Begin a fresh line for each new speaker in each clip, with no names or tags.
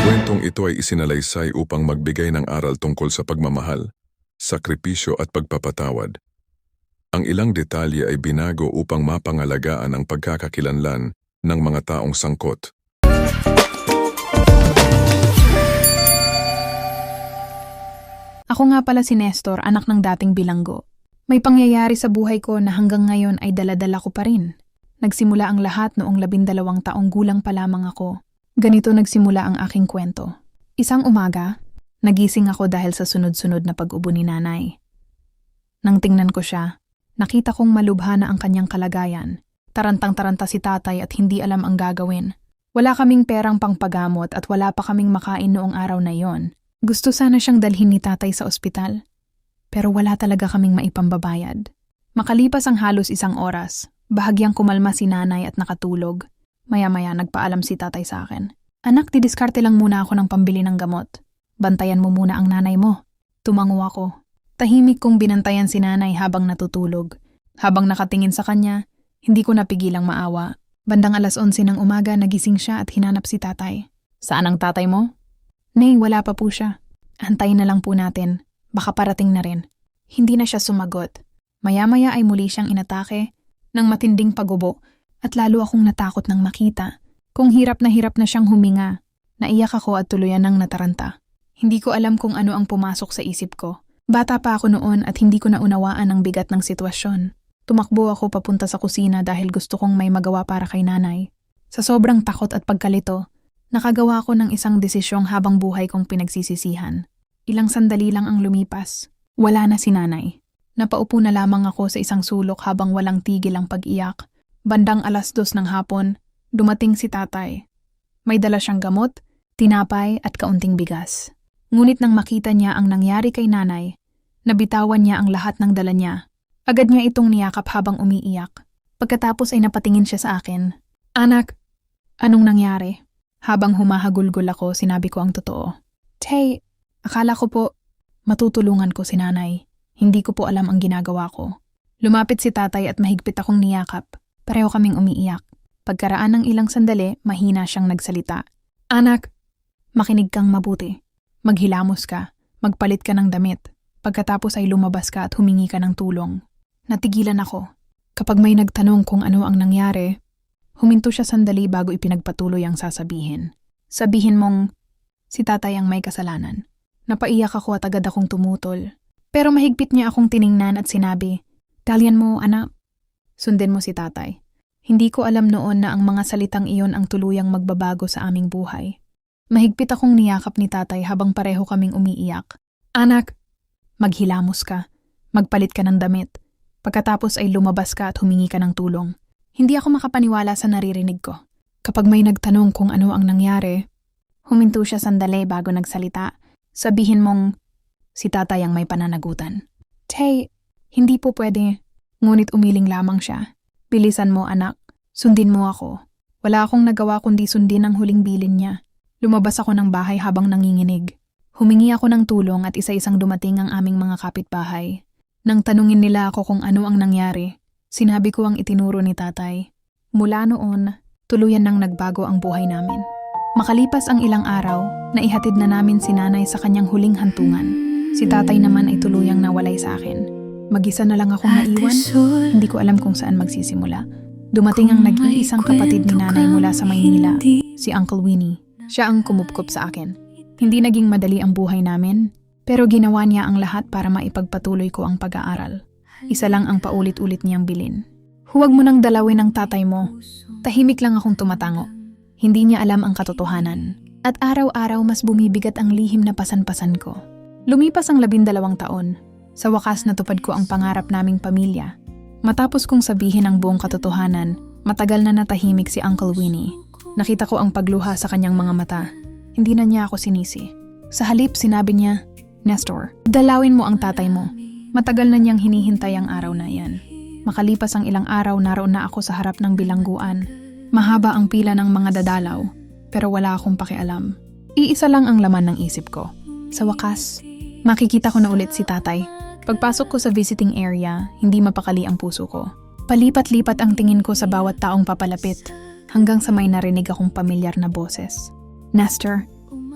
kwentong ito ay isinalaysay upang magbigay ng aral tungkol sa pagmamahal, sakripisyo at pagpapatawad. Ang ilang detalye ay binago upang mapangalagaan ang pagkakakilanlan ng mga taong sangkot.
Ako nga pala si Nestor, anak ng dating bilanggo. May pangyayari sa buhay ko na hanggang ngayon ay daladala ko pa rin. Nagsimula ang lahat noong 12 taong gulang pa lamang ako. Ganito nagsimula ang aking kwento. Isang umaga, nagising ako dahil sa sunod-sunod na pag-ubo ni nanay. Nang tingnan ko siya, nakita kong malubha na ang kanyang kalagayan. Tarantang-taranta si tatay at hindi alam ang gagawin. Wala kaming perang pangpagamot at wala pa kaming makain noong araw na yon. Gusto sana siyang dalhin ni tatay sa ospital, pero wala talaga kaming maipambabayad. Makalipas ang halos 1 oras, bahagyang kumalma si nanay at nakatulog. Maya-maya nagpaalam si tatay sa akin. Anak, didiskarte lang muna ako ng pambili ng gamot. Bantayan mo muna ang nanay mo. Tumango ako. Tahimik kong binantayan si nanay habang natutulog. Habang nakatingin sa kanya, hindi ko napigilang maawa. Bandang 11:00 ng umaga nagising siya at hinanap si tatay. Saan ang tatay mo? Nay, wala pa po siya. Antayin na lang po natin. Baka parating na rin. Hindi na siya sumagot. Maya-maya ay muli siyang inatake ng matinding pagubo at lalo akong natakot nang makita kung hirap na siyang huminga. Naiyak ako at tuluyan ng nataranta. Hindi ko alam kung ano ang pumasok sa isip ko. Bata pa ako noon at hindi ko naunawaan ang bigat ng sitwasyon. Tumakbo ako papunta sa kusina dahil gusto kong may magawa para kay nanay. Sa sobrang takot at pagkalito, nakagawa ko ng isang desisyong habang buhay kong pinagsisisihan. Ilang sandali lang ang lumipas. Wala na si nanay. Napaupo na lamang ako sa isang sulok habang walang tigil ang pag-iyak. Bandang 2:00 ng hapon, dumating si tatay. May dala siyang gamot, tinapay at kaunting bigas. Ngunit nang makita niya ang nangyari kay nanay, nabitawan niya ang lahat ng dala niya. Agad niya itong niyakap habang umiiyak. Pagkatapos ay napatingin siya sa akin. Anak, anong nangyari? Habang humahagulgol ako, sinabi ko ang totoo. Tay, akala ko po matutulungan ko si nanay. Hindi ko po alam ang ginagawa ko. Lumapit si tatay at mahigpit akong niyakap. Pareho kaming umiiyak. Pagkaraan ng ilang sandali, mahina siyang nagsalita. Anak, makinig kang mabuti. Maghilamos ka, magpalit ka ng damit. Pagkatapos ay lumabas ka at humingi ka ng tulong. Natigilan ako. Kapag may nagtanong kung ano ang nangyari, huminto siya sandali bago ipinagpatuloy ang sasabihin. Sabihin mong, si tatay ang may kasalanan. Napaiyak ako at agad akong tumutol. Pero mahigpit niya akong tiningnan at sinabi, Talian mo, anak. Sundin mo si tatay. Hindi ko alam noon na ang mga salitang iyon ang tuluyang magbabago sa aming buhay. Mahigpit akong niyakap ni tatay habang pareho kaming umiiyak. Anak, maghilamos ka. Magpalit ka ng damit. Pagkatapos ay lumabas ka at humingi ka ng tulong. Hindi ako makapaniwala sa naririnig ko. Kapag may nagtanong kung ano ang nangyari, huminto siya sandali bago nagsalita. Sabihin mong, si tatay ang may pananagutan. Tay, hindi po pwede. Ngunit umiling lamang siya. Bilisan mo, anak. Sundin mo ako. Wala akong nagawa kundi sundin ang huling bilin niya. Lumabas ako ng bahay habang nanginginig. Humingi ako ng tulong at isa-isang dumating ang aming mga kapitbahay. Nang tanungin nila ako kung ano ang nangyari, sinabi ko ang itinuro ni tatay. Mula noon, tuluyan nang nagbago ang buhay namin. Makalipas ang ilang araw, naihatid na namin si nanay sa kanyang huling hantungan. Si tatay naman ay tuluyang nawalay sa akin. Mag-isa na lang akong naiwan, hindi ko alam kung saan magsisimula. Dumating ang nag-iisang kapatid ni nanay mula sa Maynila, si Uncle Winnie. Siya ang kumupkop sa akin. Hindi naging madali ang buhay namin, pero ginawa niya ang lahat para maipagpatuloy ko ang pag-aaral. Isa lang ang paulit-ulit niyang bilin. Huwag mo nang dalawin ang tatay mo. Tahimik lang akong tumatango. Hindi niya alam ang katotohanan. At araw-araw mas bumibigat ang lihim na pasan-pasan ko. Lumipas ang 12 taon. Sa wakas natupad ko ang pangarap naming pamilya. Matapos kong sabihin ang buong katotohanan, matagal na natahimik si Uncle Winnie. Nakita ko ang pagluha sa kanyang mga mata. Hindi na niya ako sinisi. Sa halip sinabi niya, Nestor, dalawin mo ang tatay mo. Matagal na niyang hinihintay ang araw na iyan. Makalipas ang ilang araw, naroon na ako sa harap ng bilangguan. Mahaba ang pila ng mga dadalaw, pero wala akong pakialam. Iisa lang ang laman ng isip ko. Sa wakas, makikita ko na ulit si tatay. Pagpasok ko sa visiting area, hindi mapakali ang puso ko. Palipat-lipat ang tingin ko sa bawat taong papalapit, hanggang sa may narinig akong pamilyar na boses. Nestor,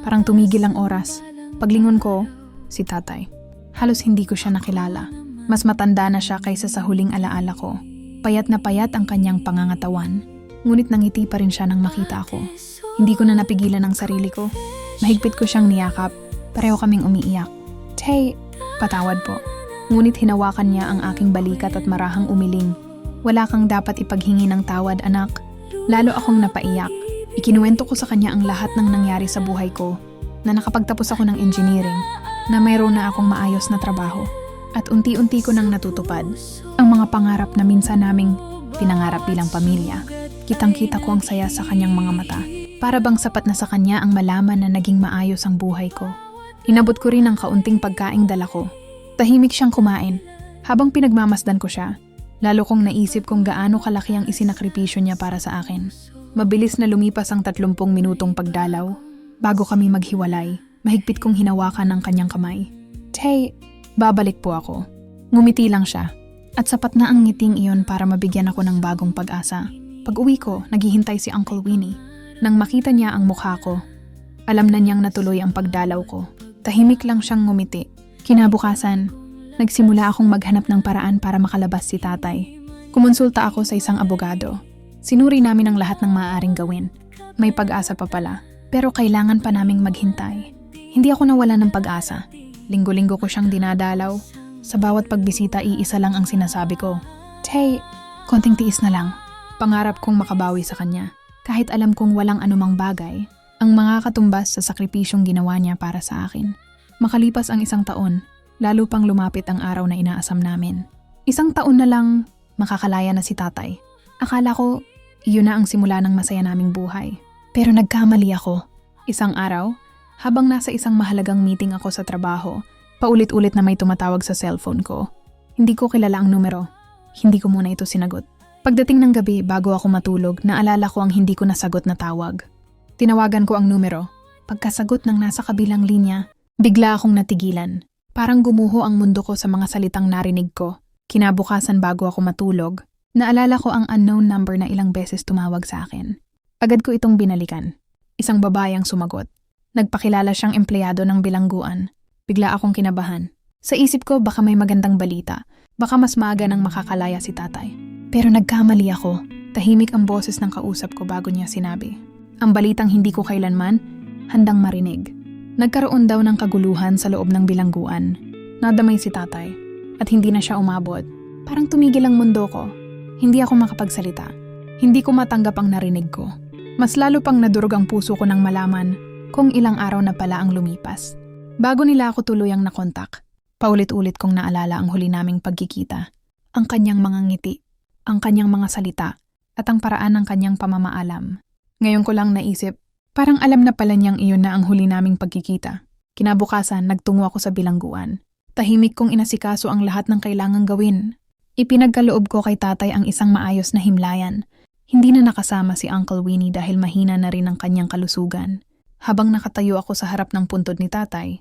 Parang tumigil ang oras. Paglingon ko, si tatay. Halos hindi ko siya nakilala. Mas matanda na siya kaysa sa huling alaala ko. Payat na payat ang kanyang pangangatawan. Ngunit nangiti pa rin siya nang makita ako. Hindi ko na napigilan ang sarili ko. Mahigpit ko siyang niyakap. Pareho kaming umiiyak. Tay, patawad po. Ngunit hinawakan niya ang aking balikat at marahang umiling. Wala kang dapat ipaghingi ng tawad, anak. Lalo akong napaiyak. Ikinuwento ko sa kanya ang lahat ng nangyari sa buhay ko. Na nakapagtapos ako ng engineering. Na mayroon na akong maayos na trabaho. At unti-unti ko nang natutupad. Ang mga pangarap na minsan naming pinangarap bilang pamilya. Kitang-kita ko ang saya sa kanyang mga mata. Para bang sapat na sa kanya ang malaman na naging maayos ang buhay ko. Inabot ko rin ang kaunting pagkaing dala ko. Tahimik siyang kumain. Habang pinagmamasdan ko siya, lalo kong naisip kung gaano kalaki ang isinakripisyo niya para sa akin. Mabilis na lumipas ang 30 minutong pagdalaw. Bago kami maghiwalay, mahigpit kong hinawakan ang kanyang kamay. Tay, babalik po ako. Ngumiti lang siya. At sapat na ang ngiting iyon para mabigyan ako ng bagong pag-asa. Pag-uwi ko, naghihintay si Uncle Winnie. Nang makita niya ang mukha ko, alam na niyang natuloy ang pagdalaw ko. Tahimik lang siyang ngumiti. Kinabukasan, nagsimula akong maghanap ng paraan para makalabas si tatay. Kumonsulta ako sa isang abogado. Sinuri namin ang lahat ng maaaring gawin. May pag-asa pa pala, pero kailangan pa naming maghintay. Hindi ako nawala ng pag-asa. Linggo-linggo ko siyang dinadalaw. Sa bawat pagbisita, iisa lang ang sinasabi ko. Tay, konting tiis na lang. Pangarap kong makabawi sa kanya. Kahit alam kong walang anumang bagay, ang mga katumbas sa sakripisyong ginawa niya para sa akin. Makalipas ang 1 taon, lalo pang lumapit ang araw na inaasam namin. 1 taon na lang, makakalaya na si tatay. Akala ko, iyon na ang simula ng masaya naming buhay. Pero nagkamali ako. Isang araw, habang nasa isang mahalagang meeting ako sa trabaho, paulit-ulit na may tumatawag sa cellphone ko. Hindi ko kilala ang numero. Hindi ko muna ito sinagot. Pagdating ng gabi, bago ako matulog, naalala ko ang hindi ko nasagot na tawag. Tinawagan ko ang numero. Pagkasagot ng nasa kabilang linya, bigla akong natigilan. Parang gumuho ang mundo ko sa mga salitang narinig ko. Kinabukasan bago ako matulog, naalala ko ang unknown number na ilang beses tumawag sa akin. Agad ko itong binalikan. Isang babae ang sumagot. Nagpakilala siyang empleyado ng bilangguan. Bigla akong kinabahan. Sa isip ko baka may magandang balita. Baka mas maaga nang makakalaya si tatay. Pero nagkamali ako. Tahimik ang boses ng kausap ko bago niya sinabi. Ang balitang hindi ko kailanman handang marinig. Nagkaroon daw ng kaguluhan sa loob ng bilangguan. Nadamay si tatay at hindi na siya umabot. Parang tumigil ang mundo ko. Hindi ako makapagsalita. Hindi ko matanggap ang narinig ko. Mas lalo pang nadurog ang puso ko nang malaman kung ilang araw na pala ang lumipas. Bago nila ako tuluyang nakontak, paulit-ulit kong naalala ang huli naming pagkikita. Ang kanyang mga ngiti, ang kanyang mga salita, at ang paraan ng kanyang pamamaalam. Ngayon ko lang naisip, parang alam na pala niyang iyon na ang huli naming pagkikita. Kinabukasan, nagtungo ako sa bilangguan. Tahimik kong inasikaso ang lahat ng kailangang gawin. Ipinagkaloob ko kay tatay ang isang maayos na himlayan. Hindi na nakasama si Uncle Winnie dahil mahina na rin ang kanyang kalusugan. Habang nakatayo ako sa harap ng puntod ni tatay,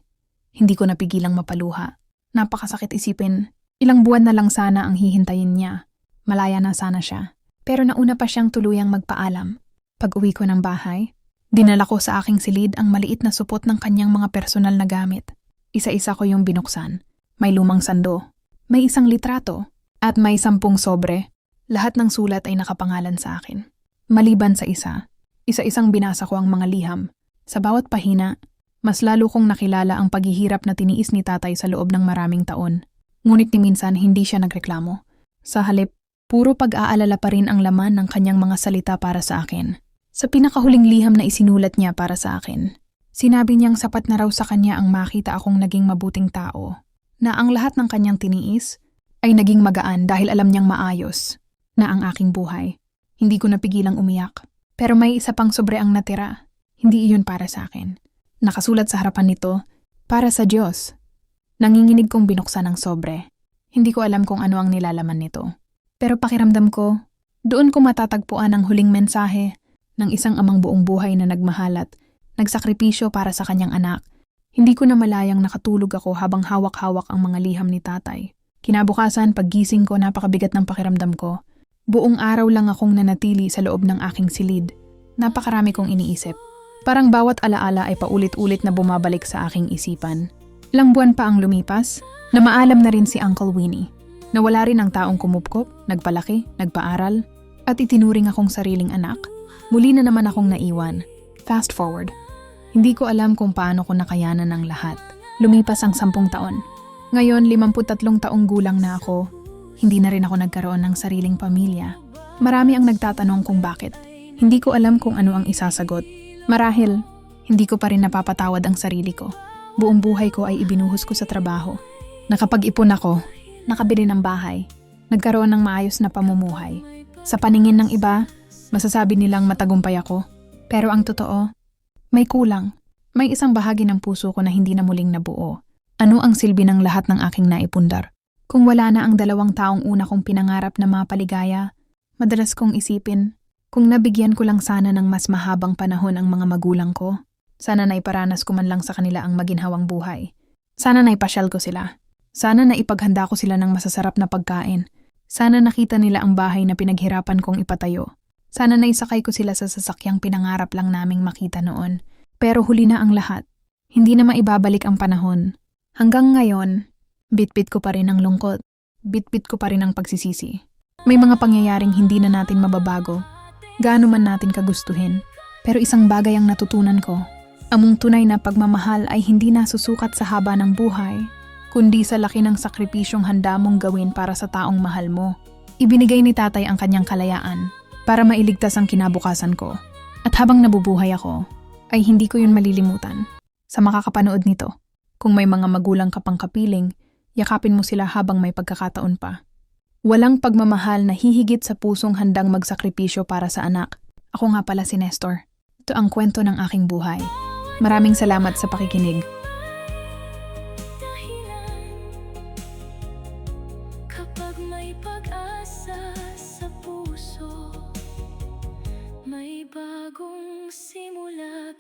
hindi ko napigilang mapaluha. Napakasakit isipin, ilang buwan na lang sana ang hihintayin niya. Malaya na sana siya. Pero nauna pa siyang tuluyang magpaalam. Pag-uwi ko ng bahay, dinala ko sa aking silid ang maliit na supot ng kanyang mga personal na gamit. Isa-isa ko yung binuksan. May lumang sando, may isang litrato, at may 10 sobre. Lahat ng sulat ay nakapangalan sa akin. Maliban sa isa-isang binasa ko ang mga liham. Sa bawat pahina, mas lalo kong nakilala ang paghihirap na tiniis ni tatay sa loob ng maraming taon. Ngunit ni minsan hindi siya nagreklamo. Sa halip, puro pag-aalala pa rin ang laman ng kanyang mga salita para sa akin. Sa pinakahuling liham na isinulat niya para sa akin, sinabi niyang sapat na raw sa kanya ang makita akong naging mabuting tao, na ang lahat ng kanyang tiniis ay naging magaan dahil alam niyang maayos na ang aking buhay. Hindi ko napigilang umiyak. Pero may isa pang sobre ang natira. Hindi iyon para sa akin. Nakasulat sa harapan nito, para sa Diyos. Nanginginig kong binuksan ang sobre. Hindi ko alam kung ano ang nilalaman nito. Pero pakiramdam ko, doon ko matatagpuan ang huling mensahe ng isang amang buong buhay na nagmahalat, nagsakripisyo para sa kanyang anak. Hindi ko na malayang nakatulog ako habang hawak-hawak ang mga liham ni tatay. Kinabukasan, paggising ko, napakabigat ng pakiramdam ko. Buong araw lang akong nanatili sa loob ng aking silid. Napakarami kong iniisip. Parang bawat alaala ay paulit-ulit na bumabalik sa aking isipan. Ilang buwan pa ang lumipas, na maalam na rin si Uncle Winnie. Nawala rin ang taong kumupkop, nagpalaki, nagpaaral, at itinuring akong sariling anak. Muli na naman akong naiwan. Fast forward. Hindi ko alam kung paano ko nakayanan ang lahat. Lumipas ang 10 taon. Ngayon, 53 taong gulang na ako. Hindi na rin ako nagkaroon ng sariling pamilya. Marami ang nagtatanong kung bakit. Hindi ko alam kung ano ang isasagot. Marahil, hindi ko pa rin napapatawad ang sarili ko. Buong buhay ko ay ibinuhos ko sa trabaho. Nakapag-ipon ako, nakabili ng bahay, nagkaroon ng maayos na pamumuhay. Sa paningin ng iba, masasabi nilang matagumpay ako. Pero ang totoo, may kulang. May isang bahagi ng puso ko na hindi na muling nabuo. Ano ang silbi ng lahat ng aking naipundar? Kung wala na ang 2 taong una kong pinangarap na mapaligaya, madalas kong isipin, kung nabigyan ko lang sana ng mas mahabang panahon ang mga magulang ko, sana naiparanas ko man lang sa kanila ang maginhawang buhay. Sana naipasyal ko sila. Sana naipaghanda ko sila ng masasarap na pagkain. Sana nakita nila ang bahay na pinaghirapan kong ipatayo. Sana naisakay ko sila sa sasakyang pinangarap lang naming makita noon. Pero huli na ang lahat. Hindi na maibabalik ang panahon. Hanggang ngayon, bitbit ko pa rin ang lungkot. Bitbit ko pa rin ang pagsisisi. May mga pangyayaring hindi na natin mababago. Gaano man natin kagustuhin. Pero isang bagay ang natutunan ko. Among tunay na pagmamahal ay hindi nasusukat sa haba ng buhay, kundi sa laki ng sakripisyong handa mong gawin para sa taong mahal mo. Ibinigay ni tatay ang kanyang kalayaan para mailigtas ang kinabukasan ko. At habang nabubuhay ako, ay hindi ko yun malilimutan. Sa makakapanood nito, kung may mga magulang ka pang kapiling, yakapin mo sila habang may pagkakataon pa. Walang pagmamahal na hihigit sa pusong handang magsakripisyo para sa anak. Ako nga pala si Nestor. Ito ang kwento ng aking buhay. Maraming salamat sa pakikinig.
Kapag may pag-asa sa puso, may bagong simula.